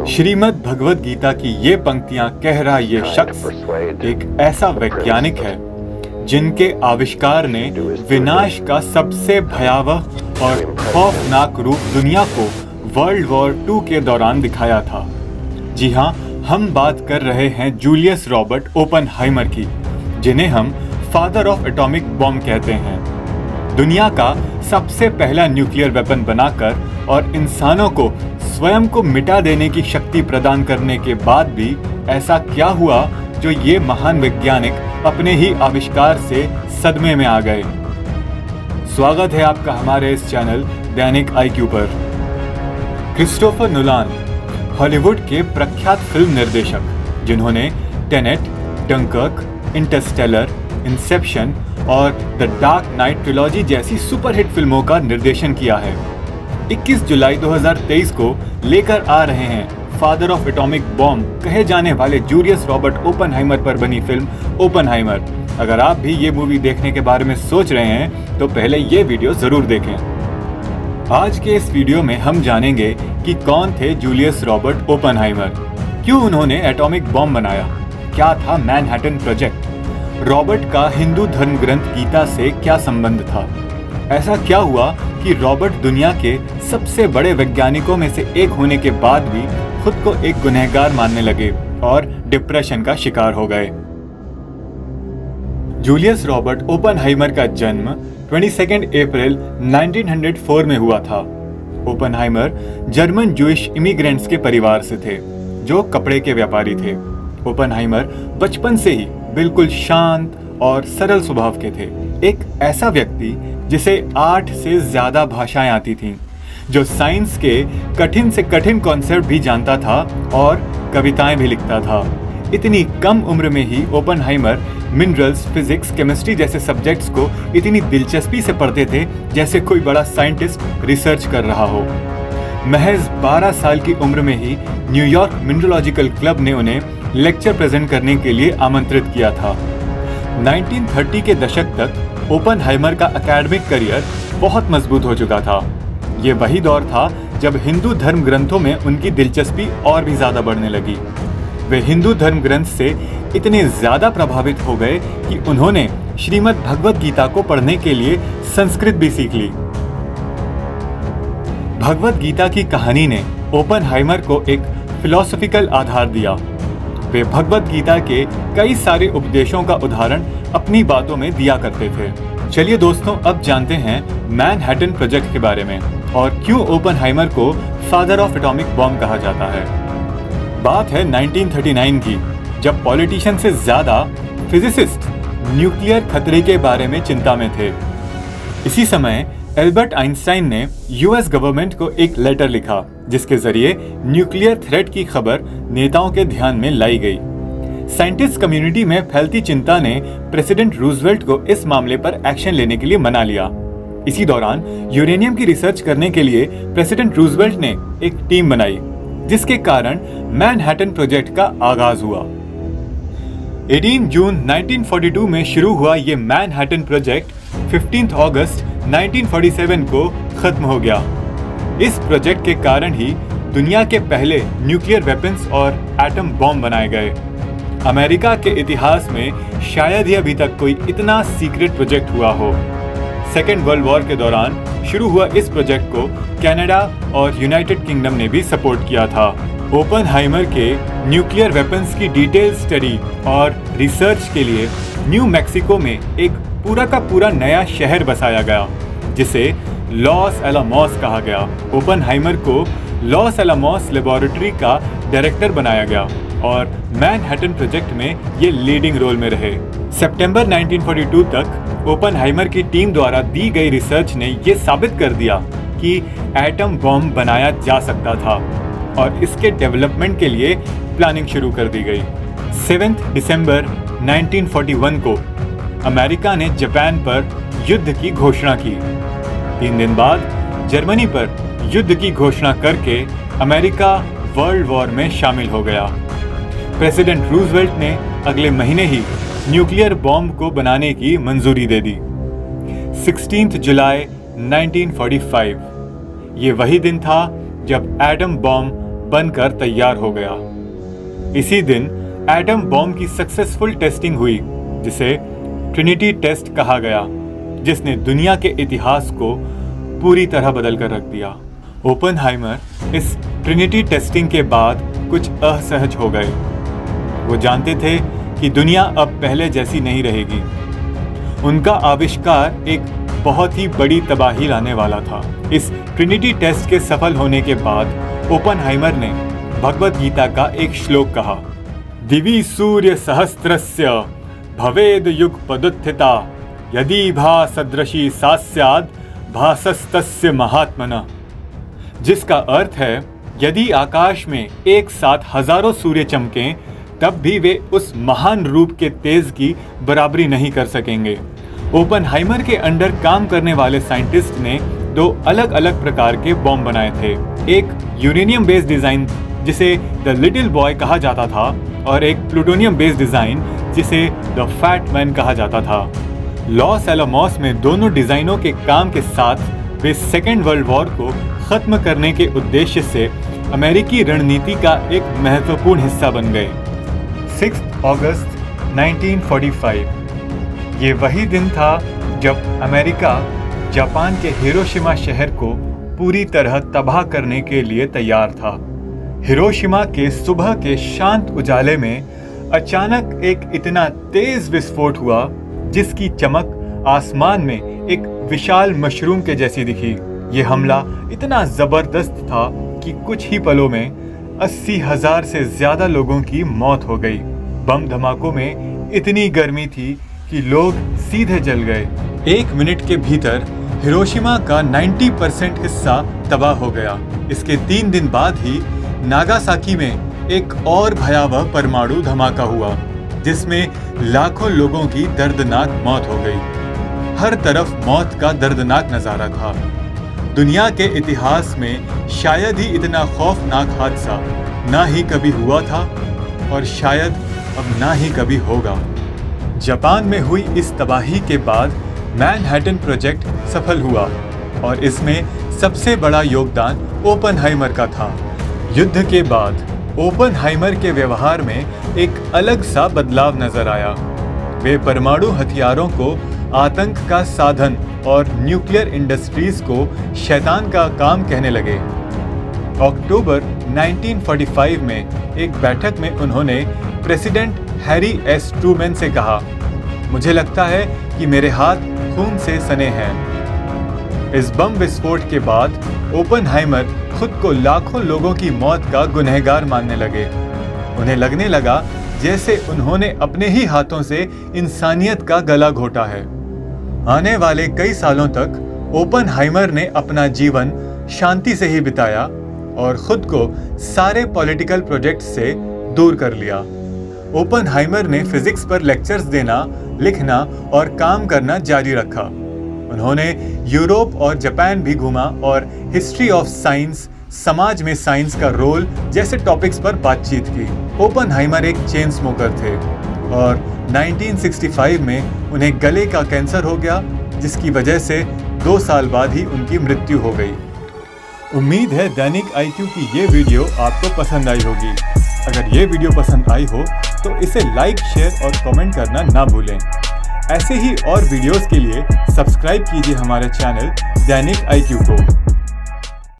श्रीमद् भगवद गीता की ये पंक्तियां कह रहा ये शख्स एक ऐसा वैज्ञानिक है जिनके आविष्कार ने विनाश का सबसे भयावह और खौफनाक रूप दुनिया को वर्ल्ड वॉर 2 के दौरान दिखाया था। जी हाँ, हम बात कर रहे हैं जूलियस रॉबर्ट ओपेनहाइमर की, जिन्हें हम फादर ऑफ एटॉमिक बॉम्ब कहते हैं। दुनिया का सबसे पहला न्यूक्लियर वेपन बनाकर और इंसानों को स्वयं को मिटा देने की शक्ति प्रदान करने के बाद भी ऐसा क्या हुआ जो ये महान वैज्ञानिक अपने ही आविष्कार से सदमे में आ गए। स्वागत है आपका हमारे इस चैनल दैनिक IQ पर। क्रिस्टोफर नोलान हॉलीवुड के प्रख्यात फिल्म निर्देशक, जिन्होंने टेनेट, डंकर्क, इंटरस्टेलर, इंसेप्शन और द डार्क नाइट ट्रिलॉजी जैसी सुपरहिट फिल्मों का निर्देशन किया है। 21 जुलाई 2023 को लेकर आ रहे हैं फादर ऑफ एटॉमिक बॉम्ब कहे जाने वाले जूलियस रॉबर्ट ओपेनहाइमर पर बनी फिल्म ओपेनहाइमर। अगर आप भी ये मूवी देखने के बारे में सोच रहे हैं तो पहले ये वीडियो जरूर देखें। आज के इस वीडियो में हम जानेंगे कि कौन थे जूलियस रॉबर्ट ओपेनहाइमर, क्यों उन्होंने एटॉमिक बॉम्ब बनाया, क्या था मैनहट्टन प्रोजेक्ट, रॉबर्ट का हिंदू धर्म ग्रंथ गीता से क्या संबंध था, ऐसा क्या हुआ कि रॉबर्ट दुनिया के सबसे बड़े वैज्ञानिकों में से एक होने के बाद भी खुद को एक गुनहगार मानने लगे और डिप्रेशन का शिकार हो गए। जूलियस रॉबर्ट ओपेनहाइमर का जन्म 22 अप्रैल 1904 में हुआ था। ओपेनहाइमर जर्मन जूइश इमिग्रेंट्स के परिवार से थे जो कपड़े के व्यापारी थे। ओपेनहाइमर बचपन से ही बिल्कुल शांत और सरल स्वभाव के थे, एक ऐसा व्यक्ति जिसे 8 से ज्यादा भाषाएं आती थीं, जो साइंस के कठिन से कठिन कॉन्सेप्ट भी जानता था और कविताएं भी लिखता था। इतनी कम उम्र में ही ओपेनहाइमर मिनरल्स, फिजिक्स, केमिस्ट्री जैसे सब्जेक्ट्स को इतनी दिलचस्पी से पढ़ते थे जैसे कोई बड़ा साइंटिस्ट रिसर्च कर रहा हो। महज 12 साल की उम्र में ही न्यूयॉर्क मिनरोलॉजिकल क्लब ने उन्हें लेक्चर प्रेजेंट करने के लिए आमंत्रित किया था। 1930 के दशक तक ओपेनहाइमर का एकेडमिक करियर बहुत मजबूत हो चुका था। ये वही दौर था जब हिंदू धर्म ग्रंथों में उनकी दिलचस्पी और भी ज्यादा बढ़ने लगी। वे हिंदू धर्म ग्रंथ से इतने ज्यादा प्रभावित हो गए कि उन्होंने श्रीमद् भगवद गीता को पढ़ने के लिए संस्कृत भी सीख ली। भगवद गीता की कहानी ने ओपेनहाइमर को एक फिलोसॉफिकल आधार दिया। वे भगवद गीता के कई सारे उपदेशों का उदाहरण अपनी बातों में दिया करते थे। चलिए दोस्तों, अब जानते हैं मैनहट्टन प्रोजेक्ट के बारे में और क्यों ओपेनहाइमर को फादर ऑफ एटॉमिक बॉम्ब कहा जाता है। बात है 1939 की, जब पॉलिटिशियन से ज्यादा फिजिसिस्ट न्यूक्लियर खतरे के बारे में चिंता में थे। इसी समय एल्बर्ट आइंस्टाइन ने US गवर्नमेंट को एक लेटर लिखा जिसके जरिए न्यूक्लियर थ्रेट की खबर नेताओं के ध्यान में लाई गई। साइंटिस्ट कम्युनिटी में फैलती चिंता ने प्रेसिडेंट रूजवेल्ट को इस मामले पर एक्शन लेने के लिए मना लिया। इसी दौरान यूरेनियम की रिसर्च करने के लिए प्रेसिडेंट रूजवेल्ट ने एक टीम बनाई, जिसके कारण मैनहट्टन प्रोजेक्ट का आगाज हुआ। 18 जून 1942 में शुरू हुआ ये मैनहट्टन प्रोजेक्ट 15 अगस्त 1947 को खत्म हो गया। इस प्रोजेक्ट के कारण ही दुनिया के पहले न्यूक्लियर वेपन्स और एटम बॉम्ब बनाए गए। अमेरिका के इतिहास में शायद ही अभी तक कोई इतना सीक्रेट प्रोजेक्ट हुआ हो। सेकेंड वर्ल्ड वॉर के दौरान शुरू हुआ इस प्रोजेक्ट को कनाडा और यूनाइटेड किंगडम ने भी सपोर्ट किया था। ओपेनहाइमर के न्यूक्लियर वेपन्स की डिटेल स्टडी और रिसर्च के लिए न्यू मैक्सिको में एक पूरा का पूरा नया शहर बसाया गया, जिसे लॉस एलामोस कहा गया। ओपेनहाइमर को लॉस एलामोस लेबोरेटरी का डायरेक्टर बनाया गया और मैनहट्टन प्रोजेक्ट में ये लीडिंग रोल में रहे। सितंबर 1942 तक ओपेनहाइमर की टीम द्वारा दी गई रिसर्च ने ये साबित कर दिया कि एटम बॉम्ब बनाया जा सकता था और इसके डेवलपमेंट के लिए प्लानिंग शुरू कर दी गई। 7 दिसंबर 1941 को अमेरिका ने जापान पर युद्ध की घोषणा की। 3 दिन बाद जर्मनी पर युद्ध की घोषणा करके अमेरिका वर्ल्ड वॉर में शामिल हो गया। प्रेसिडेंट रूजवेल्ट ने अगले महीने ही न्यूक्लियर बॉम्ब को बनाने की मंजूरी दे दी। 16 जुलाई 1945 ये वही दिन था जब एटम बॉम्ब बनकर तैयार हो गया। इसी दिन एटम बॉम्ब की सक्सेसफुल टेस्टिंग हुई, जिसे ट्रिनिटी टेस्ट कहा गया, जिसने दुनिया के इतिहास को पूरी तरह बदल कर रख दिया। ओपेनहाइमर इस ट्रिनिटी टेस्टिंग के बाद कुछ असहज हो गए। वो जानते थे कि दुनिया अब पहले जैसी नहीं रहेगी। उनका आविष्कार एक बहुत ही बड़ी तबाही लाने वाला था। इस ट्रिनिटी टेस्ट के सफल होने के बाद ओपेनहाइमर ने भगवद गीता का एक श्लोक कहा, दिवि सूर्य सहस्त्रस्य भवेद युगपदुत्थिता यदि भा सदृशी सा स्याद् भासस्तस्य महात्मना, जिसका अर्थ है यदि आकाश में एक साथ हजारों सूर्य चमकें तब भी वे उस महान रूप के तेज की बराबरी नहीं कर सकेंगे। ओपेनहाइमर के अंडर काम करने वाले साइंटिस्ट ने 2 अलग अलग प्रकार के बॉम्ब बनाए थे। एक यूरेनियम बेस्ड डिजाइन जिसे द लिटिल बॉय कहा जाता था और एक प्लूटोनियम बेस्ड डिजाइन जिसे द फैट मैन कहा जाता था। लॉस एलामोस में दोनों डिजाइनों के काम के साथ वे सेकेंड वर्ल्ड वॉर को खत्म करने के उद्देश्य से अमेरिकी रणनीति का एक महत्वपूर्ण हिस्सा बन गए। 6 अगस्त 1945 ये वही दिन था जब अमेरिका जापान के हिरोशिमा शहर को पूरी तरह तबाह करने के लिए तैयार था। हिरोशिमा के सुबह के शांत उजाले में अचानक एक इतना तेज विस्फोट हुआ जिसकी चमक आसमान में एक विशाल मशरूम के जैसी दिखी। ये हमला इतना जबरदस्त था कि कुछ ही पलों में 80,000 से ज्यादा लोगों की मौत हो गई। बम धमाकों में इतनी गर्मी थी कि लोग सीधे जल गए। 1 मिनट के भीतर हिरोशिमा का 90% हिस्सा तबाह हो गया। इसके 3 दिन बाद ही नागासाकी में एक और भयावह परमाणु धमाका हुआ, जिसमें लाखों लोगों की दर्दनाक मौत हो गई। हर तरफ मौत का दर्दनाक नजारा था। दुनिया के इतिहास में शायद ही इतना खौफनाक हादसा ना ही कभी हुआ था और शायद अब ना ही कभी होगा। जापान में हुई इस तबाही के बाद मैनहट्टन प्रोजेक्ट सफल हुआ और इसमें सबसे बड़ा योगदान ओपेनहाइमर का था। युद्ध के बाद ओपेनहाइमर के व्यवहार में एक अलग सा बदलाव नजर आया। वे परमाणु हथियारों को आतंक का साधन और न्यूक्लियर इंडस्ट्रीज को शैतान का काम कहने लगे। अक्टूबर 1945 में एक बैठक में उन्होंने प्रेसिडेंट हैरी एस ट्रूमैन से कहा, मुझे लगता है कि मेरे हाथ खून से सने हैं। इस बम विस्फोट के बाद ओपेनहाइमर खुद को लाखों लोगों की मौत का गुनहगार मानने लगे। उन्हें लगने लगा जैसे उन्होंने अपने ही हाथों से इंसानियत का गला घोटा है। आने वाले कई सालों तक ओपेनहाइमर ने अपना जीवन शांति से ही बिताया और खुद को सारे पॉलिटिकल प्रोजेक्ट से दूर कर लिया। ओपेनहाइमर ने फिजिक्स पर लेक्चर्स देना, लिखना और काम करना जारी रखा। उन्होंने यूरोप और जापान भी घूमा और हिस्ट्री ऑफ साइंस, समाज में साइंस का रोल जैसे टॉपिक्स पर बातचीत की। ओपेनहाइमर एक चेन स्मोकर थे और 1965 में उन्हें गले का कैंसर हो गया, जिसकी वजह से 2 साल बाद ही उनकी मृत्यु हो गई। उम्मीद है दैनिक IQ की ये वीडियो आपको पसंद आई होगी। अगर ये वीडियो पसंद आई हो तो इसे लाइक, शेयर और कमेंट करना ना भूलें। ऐसे ही और वीडियोस के लिए सब्सक्राइब कीजिए हमारे चैनल दैनिक IQ को।